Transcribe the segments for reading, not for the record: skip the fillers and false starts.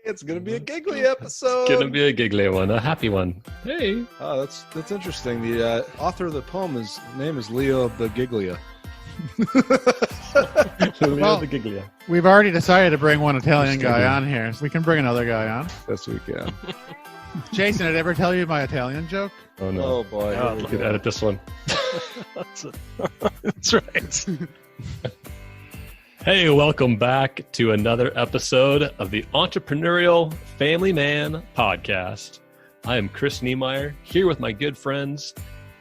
It's going to be a giggly episode. It's going to be a giggly one, a happy one. Hey. Oh, that's interesting. The author of the poem, his name is Leo Bagiglia. Well, the Giglia. We've already decided to bring one Italian guy on here, so we can bring another guy on. Yes, we can. Jason, did I ever tell you my Italian joke? Oh, no. Oh, boy. Oh, we could edit this one. That's right. Hey, welcome back to another episode of the Entrepreneurial Family Man podcast. I am Chris Niemeyer, here with my good friends,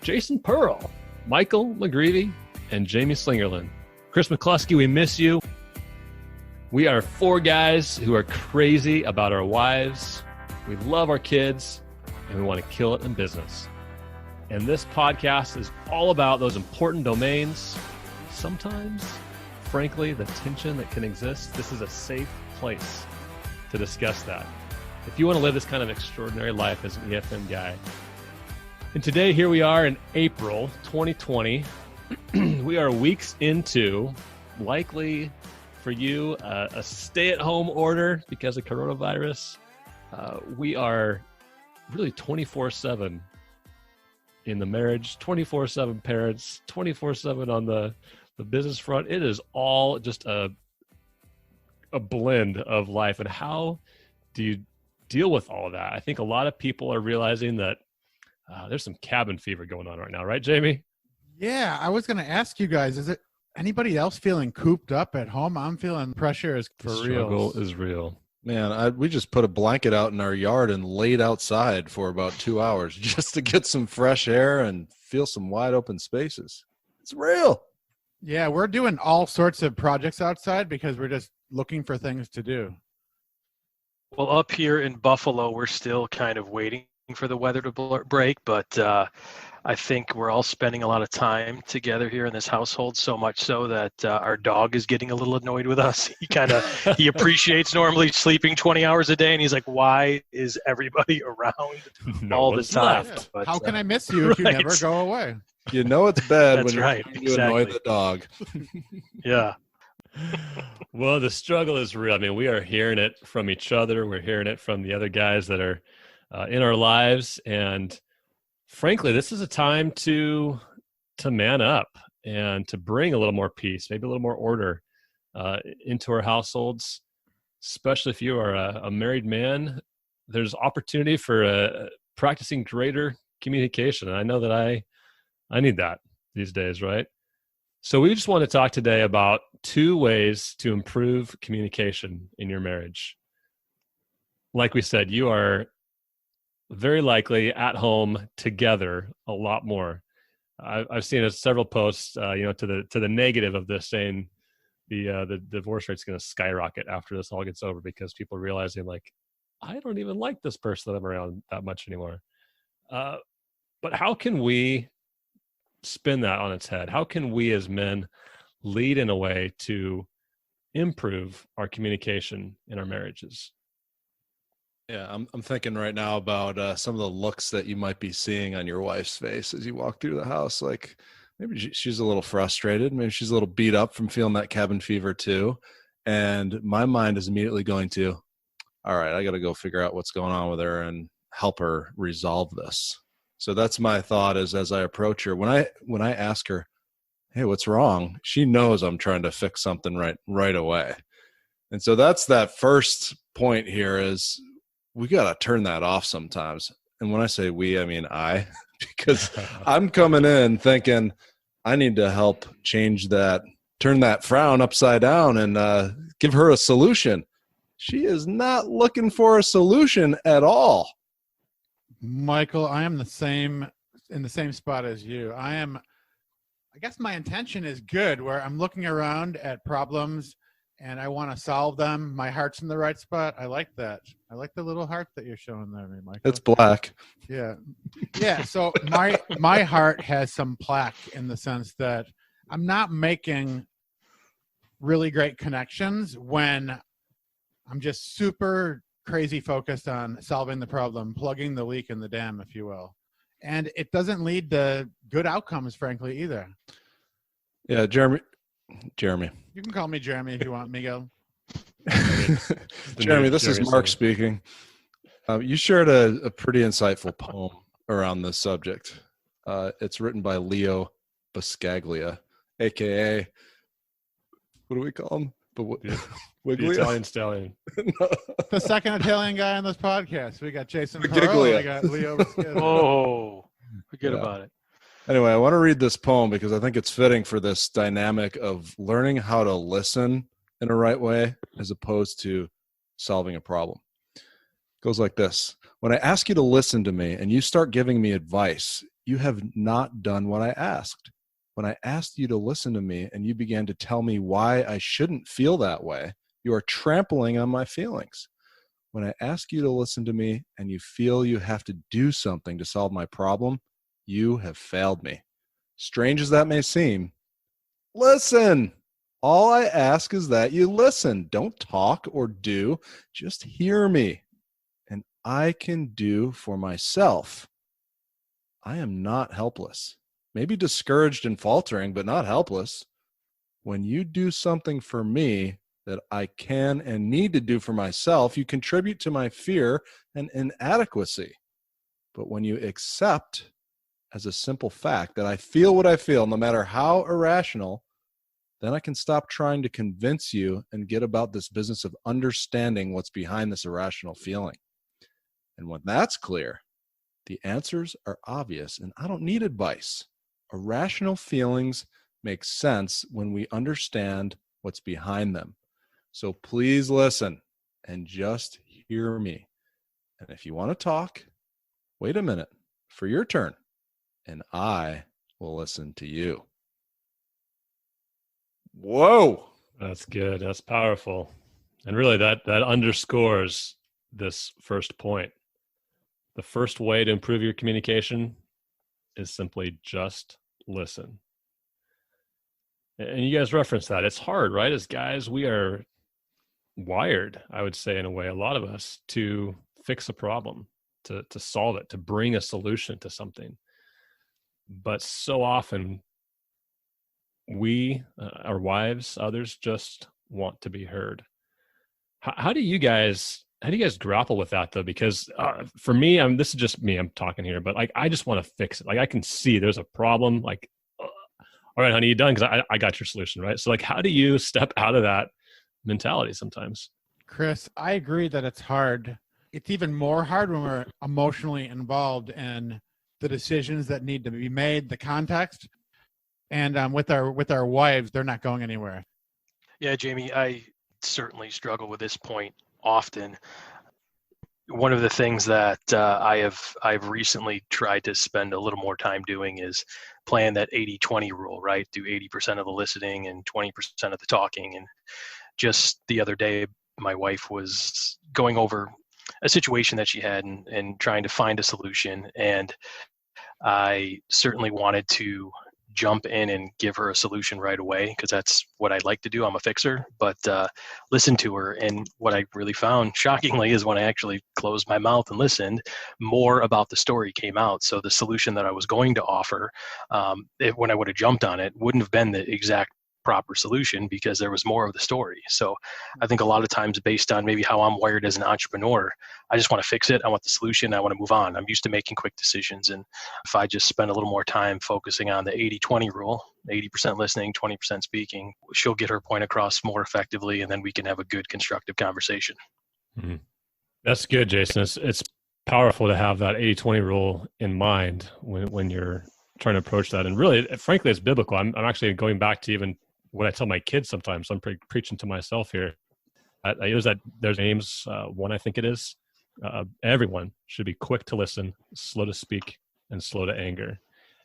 Jason Pearl, Michael McGreevy, and Jamie Slingerland. Chris McCluskey, we miss you. We are four guys who are crazy about our wives. We love our kids, and we want to kill it in business. And this podcast is all about those important domains. Sometimes, frankly, the tension that can exist. This is a safe place to discuss that. If you want to live this kind of extraordinary life as an EFM guy. And today, here we are in April 2020. We are weeks into, likely for you, a stay-at-home order because of coronavirus. We are really 24/7 in the marriage, 24/7 parents, 24/7 on the business front. It is all just a blend of life. And how do you deal with all of that? I think a lot of people are realizing that there's some cabin fever going on right now, right, Jamie? Yeah, I was going to ask you guys, is it anybody else feeling cooped up at home? I'm feeling pressure is for The real. struggle is real. Man, we just put a blanket out in our yard and laid outside for about 2 hours just to get some fresh air and feel some wide open spaces. It's real. Yeah, we're doing all sorts of projects outside because we're just looking for things to do. Well, up here in Buffalo, we're still kind of waiting for the weather to break, but I think we're all spending a lot of time together here in this household, so much so that our dog is getting a little annoyed with us. He appreciates normally sleeping 20 hours a day, and he's like, why is everybody around all the time? Left. But, How can I miss you if you right. never go away? You know it's bad That's when you're right, trying to annoy the dog. Yeah. Well, the struggle is real. I mean, we are hearing it from each other. We're hearing it from the other guys that are in our lives. And frankly, this is a time to man up and to bring a little more peace, maybe a little more order into our households, especially if you are a married man. There's opportunity for practicing greater communication. And I know that I need that these days, right? So we just want to talk today about 2 ways to improve communication in your marriage. Like we said, you are very likely at home together a lot more. I've seen several posts, to the negative of this, saying the divorce rate's going to skyrocket after this all gets over because people are realizing, like, I don't even like this person that I'm around that much anymore. But how can we spin that on its head? How can we as men lead in a way to improve our communication in our marriages? Yeah, I'm thinking right now about some of the looks that you might be seeing on your wife's face as you walk through the house. Like maybe she's a little frustrated. Maybe she's a little beat up from feeling that cabin fever too. And my mind is immediately going to, all right, I got to go figure out what's going on with her and help her resolve this. So that's my thought is as I approach her, when I ask her, hey, what's wrong? She knows I'm trying to fix something right away. And so that's that first point here is we got to turn that off sometimes. And when I say we, I mean I, because I'm coming in thinking I need to help change that, turn that frown upside down and give her a solution. She is not looking for a solution at all. Michael, I am in the same spot as you. I guess my intention is good where I'm looking around at problems and I want to solve them. My heart's in the right spot. I like that. I like the little heart that you're showing there, Michael. It's black. Yeah. Yeah. So my heart has some plaque in the sense that I'm not making really great connections when I'm just super crazy focused on solving the problem, plugging the leak in the dam, if you will. And it doesn't lead to good outcomes, frankly, either. Yeah, Jeremy. You can call me Jeremy if you want, Miguel. Jeremy, this is Jeremy Mark saying. speaking. You shared a pretty insightful poem around this subject. It's written by Leo Buscaglia, aka, what do we call him? The Wiglia? Italian stallion. No. The second Italian guy on this podcast. We got Jason Giglia. Pearl. We got Leo. Oh, forget Yeah. about it. Anyway, I want to read this poem because I think it's fitting for this dynamic of learning how to listen in a right way as opposed to solving a problem. It goes like this. When I ask you to listen to me and you start giving me advice, you have not done what I asked. When I asked you to listen to me and you began to tell me why I shouldn't feel that way, you are trampling on my feelings. When I ask you to listen to me and you feel you have to do something to solve my problem, you have failed me. Strange as that may seem, listen. All I ask is that you listen. Don't talk or do, just hear me. And I can do for myself. I am not helpless. Maybe discouraged and faltering, but not helpless. When you do something for me that I can and need to do for myself, you contribute to my fear and inadequacy. But when you accept as a simple fact that I feel what I feel, no matter how irrational, then I can stop trying to convince you and get about this business of understanding what's behind this irrational feeling. And when that's clear, the answers are obvious, and I don't need advice. Irrational feelings make sense when we understand what's behind them. So please listen and just hear me. And if you want to talk, wait a minute for your turn, and I will listen to you. Whoa. That's good. That's powerful. And really that underscores this first point. The first way to improve your communication is simply just listen. And you guys referenced that. It's hard, right? As guys, we are wired, I would say, in a way, a lot of us, to fix a problem, to solve it, to bring a solution to something. But so often we, our wives, others, just want to be heard. How do you guys grapple with that, though? Because for me, this is just me, I'm talking here, but like, I just want to fix it. Like, I can see there's a problem. Like, all right, honey, you done? Because I got your solution, right? So like, how do you step out of that mentality sometimes? Chris, I agree that it's hard. It's even more hard when we're emotionally involved in the decisions that need to be made, the context. And with our wives, they're not going anywhere. Yeah, Jamie, I certainly struggle with this point often. One of the things that I've recently tried to spend a little more time doing is playing that 80-20 rule, right? Do 80% of the listening and 20% of the talking. And just the other day, my wife was going over a situation that she had and trying to find a solution. And I certainly wanted to jump in and give her a solution right away, because that's what I like to do. I'm a fixer, but listen to her. And what I really found, shockingly, is when I actually closed my mouth and listened, more about the story came out. So the solution that I was going to offer, when I would have jumped on it, wouldn't have been the exact proper solution, because there was more of the story. So I think a lot of times, based on maybe how I'm wired as an entrepreneur, I just want to fix it. I want the solution. I want to move on. I'm used to making quick decisions. And if I just spend a little more time focusing on the 80-20 rule, 80% listening, 20% speaking, she'll get her point across more effectively. And then we can have a good, constructive conversation. Mm-hmm. That's good, Jason. It's powerful to have that 80-20 rule in mind when you're trying to approach that. And really, frankly, it's biblical. I'm actually going back to even what I tell my kids sometimes. So I'm preaching to myself here. I use that. There's James 1, I think it is. Everyone should be quick to listen, slow to speak, and slow to anger.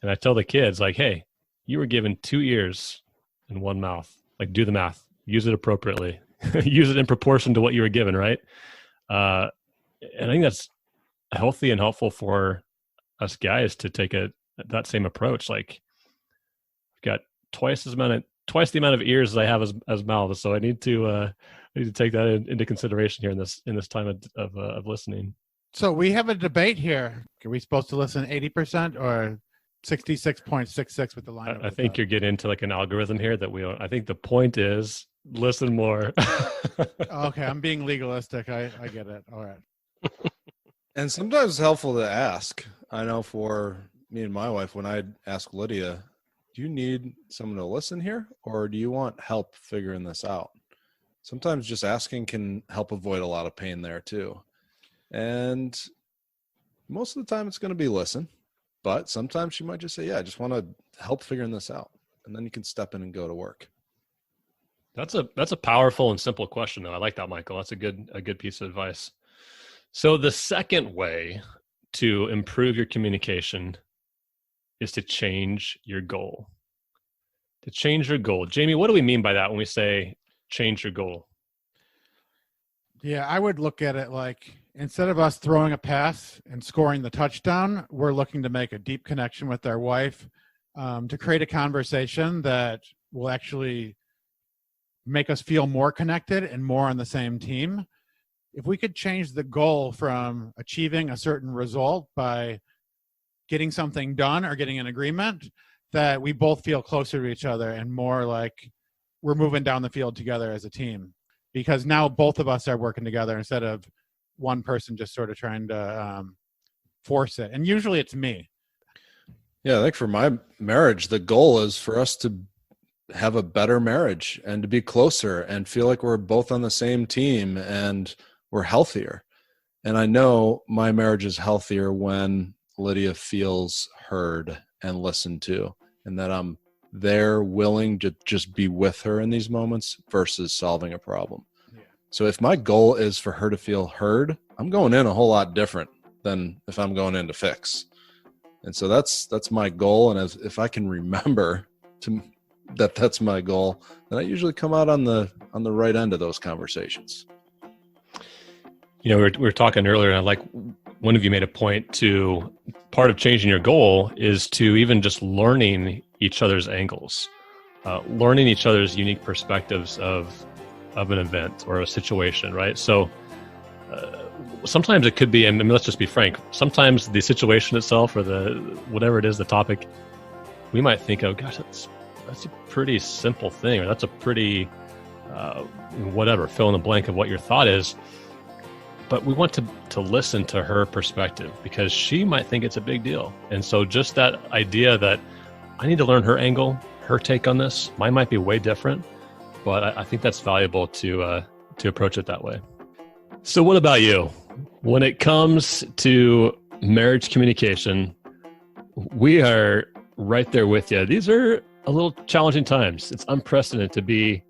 And I tell the kids, like, hey, you were given 2 ears and 1 mouth. Like, do the math. Use it appropriately. Use it in proportion to what you were given, right? And I think that's healthy and helpful for us guys to take that same approach. Like, I've got twice the amount of ears as I have as mouths, so I need to take that into consideration here in this time of listening. So we have a debate here. Are we supposed to listen 80% or 66.66 with the line? I think you're getting into like an algorithm here that I think the point is listen more. Okay, I'm being legalistic. I get it. All right. And sometimes it's helpful to ask. I know for me and my wife, when I ask Lydia, do you need someone to listen here, or do you want help figuring this out? Sometimes just asking can help avoid a lot of pain there too. And most of the time it's going to be listen, but sometimes she might just say, yeah, I just want to help figuring this out. And then you can step in and go to work. That's a powerful and simple question, though. I like that, Michael. That's a good piece of advice. So the second way to improve your communication is to change your goal. To change your goal. Jamie, what do we mean by that when we say change your goal? Yeah, I would look at it like instead of us throwing a pass and scoring the touchdown, we're looking to make a deep connection with our wife, to create a conversation that will actually make us feel more connected and more on the same team. If we could change the goal from achieving a certain result by getting something done or getting an agreement, that we both feel closer to each other and more like we're moving down the field together as a team. Because now both of us are working together instead of one person just sort of trying to force it. And usually it's me. Yeah, I think for my marriage, the goal is for us to have a better marriage and to be closer and feel like we're both on the same team and we're healthier. And I know my marriage is healthier when Lydia feels heard and listened to, and that I'm there willing to just be with her in these moments versus solving a problem. Yeah. So if my goal is for her to feel heard, I'm going in a whole lot different than if I'm going in to fix. And so that's my goal. And if I can remember that's my goal, then I usually come out on the right end of those conversations. You know, we were talking earlier, and I like one of you made a point to part of changing your goal is to even just learning each other's angles, learning each other's unique perspectives of an event or a situation, right? So sometimes it could be, and let's just be frank, sometimes the situation itself or the whatever it is, the topic, we might think, oh gosh, that's a pretty simple thing, or that's a pretty whatever, fill in the blank of what your thought is. But we want to listen to her perspective because she might think it's a big deal. And so just that idea that I need to learn her angle, her take on this, mine might be way different, but I think that's valuable to approach it that way. So what about you? When it comes to marriage communication, we are right there with you. These are a little challenging times. It's unprecedented to be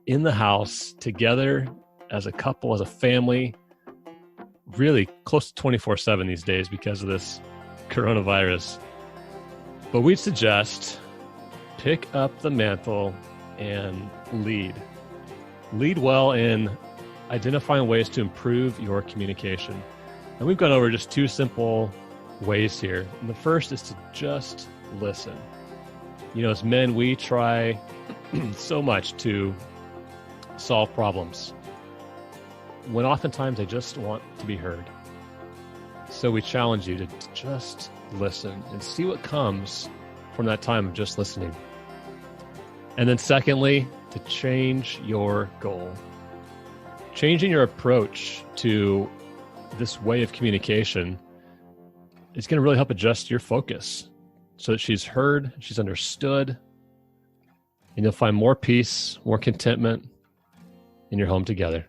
in the house together as a couple, as a family, really close to 24/7 these days because of this coronavirus. But we'd suggest pick up the mantle and lead. Lead well in identifying ways to improve your communication. And we've gone over just two simple ways here. And the first is to just listen. You know, as men, we try so much to solve problems when oftentimes they just want to be heard. So we challenge you to just listen and see what comes from that time of just listening. And then secondly, to change your goal. Changing your approach to this way of communication is going to really help adjust your focus so that she's heard, she's understood, and you'll find more peace, more contentment in your home together.